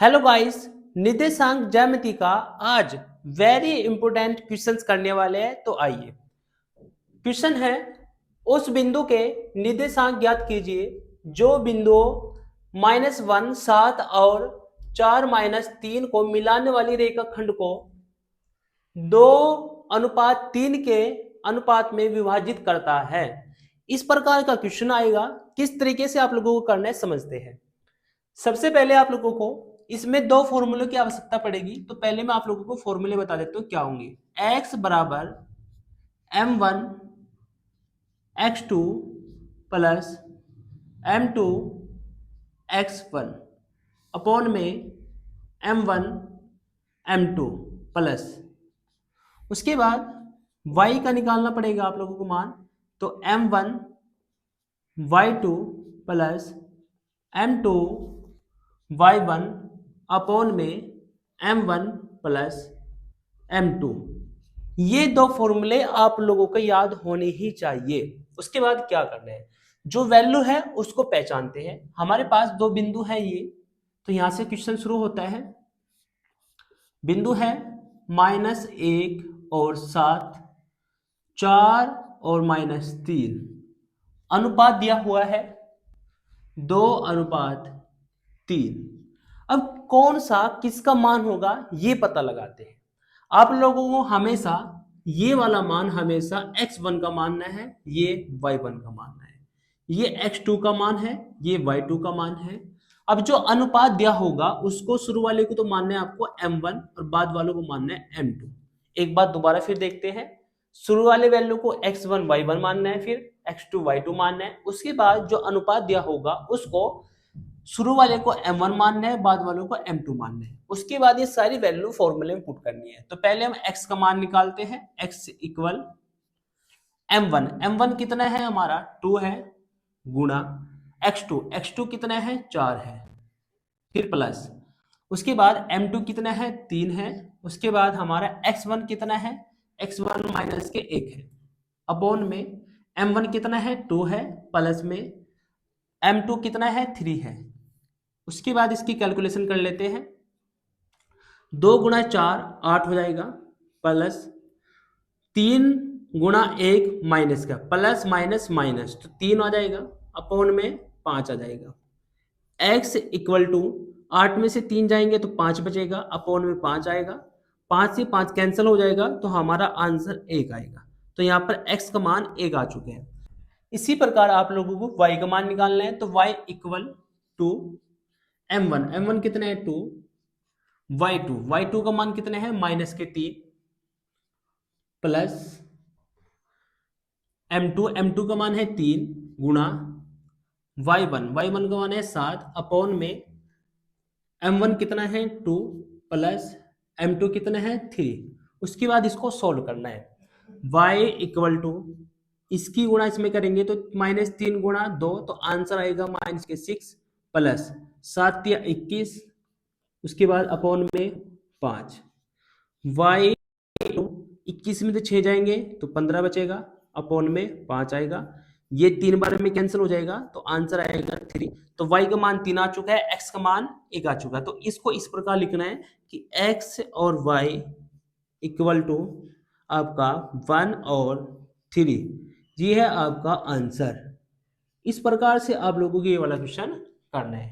Hello guys, निर्देशांक ज्यामिति का आज वेरी इंपोर्टेंट क्वेश्चंस करने वाले हैं। तो आइए, क्वेश्चन है उस बिंदु के निर्देशांक ज्ञात कीजिए जो बिंदुओं -1, 7 और 4-3 को मिलाने वाली रेखाखंड को 2:3 के अनुपात में विभाजित करता है। इस प्रकार का क्वेश्चन आएगा। किस तरीके से आप लोगों को करना है समझते हैं। सबसे पहले आप लोगों को इसमें दो फॉर्मूलों की आवश्यकता पड़ेगी। तो पहले मैं आप लोगों को फॉर्मूले बता देता हूं क्या होंगे। x बराबर m1 x2 plus m2 x1 upon में m1 m2 प्लस, उसके बाद y का निकालना पड़ेगा आप लोगों को मान। तो m1 y2 plus m2 y1 upon में m1 प्लस m2। ये दो फॉर्मूले आप लोगों को याद होने ही चाहिए। उसके बाद क्या करना है, जो वैल्यू है उसको पहचानते हैं। हमारे पास दो बिंदु है ये, तो यहां से क्वेश्चन शुरू होता है। बिंदु है -1 और 7, 4 और -3, अनुपात दिया हुआ है 2:3। अब कौन सा किसका मान होगा ये पता लगाते हैं। आप लोगों को हमेशा ये वाला मान हमेशा x1 का मानना है, ये y1 का मानना है, ये x2 का मान है, ये y2 का मान है। अब जो अनुपात दिया होगा उसको शुरू वाले को तो मानना है आपको m1 और बाद वालों को मानना है m2। एक बात दोबारा फिर देखते हैं। शुरू वाले वैल्यू को x1 y1 मानना है, फिर x2 y2 मानना है। उसके बाद जो अनुपात दिया होगा उसको शुरू वाले को m1 मानना है, बाद वालों को m2 मानना है। उसके बाद ये सारी वैल्यू फॉर्मूले में पुट करनी है। तो पहले हम x का मान निकालते हैं। x इक्वल m1, m1 कितना है हमारा 2 है, गुणा x2 कितना है 4 है, फिर प्लस, उसके बाद m2 कितना है 3 है, उसके बाद हमारा x1 कितना है, x1 माइनस के 1 है, अपॉन में m1 कितना है 2 है, प्लस में m2 कितना है 3 है। उसके बाद इसकी कैलकुलेशन कर लेते हैं। 2 गुणा 4 8 हो जाएगा, प्लस 3 गुणा 1 माइनस का, प्लस माइनस माइनस, तो 3 आ जाएगा, अपॉन में 5 आ जाएगा। x इक्वल टू 8 में से 3 जाएंगे तो 5 बचेगा, अपॉन में 5 आएगा, 5 से 5 कैंसिल हो जाएगा, तो हमारा आंसर 1 आएगा। तो यहाँ पर x का मान 1 आ चुके हैं। इसी प्रकार आप लोगों को y का मान निकालना है। तो y इक्वल टू m1 कितना है 2, y2 का मान कितना है -3, प्लस m2 का मान है 3 गुणा y1 का मान है 7, अपॉन में m1 कितना है 2 प्लस m2 कितना है 3। उसके बाद इसको सोल्व करना है। y इक्वल टू इसकी गुणा इसमें करेंगे तो -3 गुणा 2, तो आंसर आएगा -6, प्लस 7 या 21, उसके बाद अपॉन में 5। y 21 में तो 6 जाएंगे तो 15 बचेगा, अपॉन में 5 आएगा, ये 3 बार में कैंसिल हो जाएगा, तो आंसर आएगा 3। तो y का मान 3 आ चुका है, x का मान 1 आ चुका है। तो इसको इस प्रकार लिखना है कि x और y इक्वल टू आपका 1 और 3, ये है आपका आंसर। इस प्रकार से आप लोगों को ये वाला क्वेश्चन करना है।